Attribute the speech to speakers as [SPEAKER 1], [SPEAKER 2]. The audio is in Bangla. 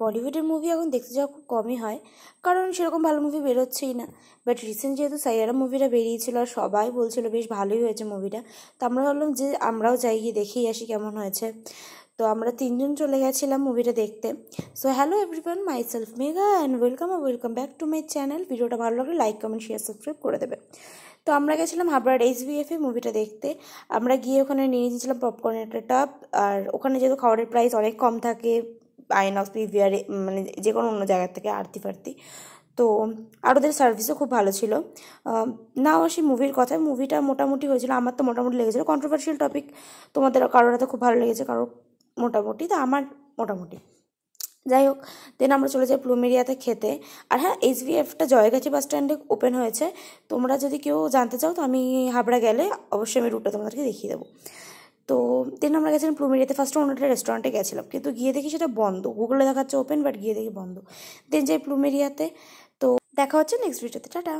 [SPEAKER 1] বলিউডের মুভি এখন দেখতে যাওয়া খুব কমই হয়, কারণ সেরকম ভালো মুভি বেরোচ্ছেই না। বাট রিসেন্ট যেহেতু সাইয়ারা মুভিটা বেরিয়েছিল আর সবাই বলছিল বেশ ভালোই হয়েছে মুভিটা, তো আমরা ভাবলাম যে আমরাও যাই, গিয়ে দেখেই আসি কেমন হয়েছে। তো আমরা তিনজন চলে গেছিলাম মুভিটা দেখতে। So hello everyone, my self Megha and welcome back to my channel. ভিডিওটা ভালো লাগলে লাইক কমেন্ট শেয়ার সাবস্ক্রাইব করে দেবে। তো আমরা গেছিলাম হাবড়ার HVF-এ মুভিটা দেখতে। আমরা গিয়ে ওখানে নিয়ে নিয়েছিলাম পপকর্নের একটা টাব, আর ওখানে যেহেতু খাবারের প্রাইস অনেক কম থাকে আইনক্স PVR মানে যে কোনো অন্য জায়গার থেকে আরতি ফারতি, তো আর ওদের সার্ভিসও খুব ভালো ছিল। নাও আসি মুভির কথায়, মুভিটা মোটামুটি হয়েছিল, আমার তো মোটামুটি লেগেছিলো। কন্ট্রোভার্সিয়াল টপিক, তোমাদের কারোর হয়তো খুব ভালো লেগেছে, কারোর মোটামুটি, তো আমার মোটামুটি। যাই হোক, দেন আমরা চলে যাই প্লুমেরিয়াতে খেতে। আর হ্যাঁ, HVF-টা জয়গাছি বাস স্ট্যান্ডে ওপেন হয়েছে। তোমরা যদি কেউ জানতে চাও তো আমি হাবড়া গেলে অবশ্যই আমি রুটটা তোমাদেরকে দেখিয়ে দেবো। তো দেন আমরা গেছিলাম প্লুমেরিয়াতে। ফার্স্টে অন্য একটা রেস্টুরেন্টে গেছিলাম, কিন্তু গিয়ে দেখি সেটা বন্ধ। গুগলে দেখাচ্ছে ওপেন, বাট গিয়ে দেখি বন্ধ। দেন যাই প্লুমেরিয়াতে। তো দেখা হচ্ছে নেক্সট ভিডিওতে, টাটা।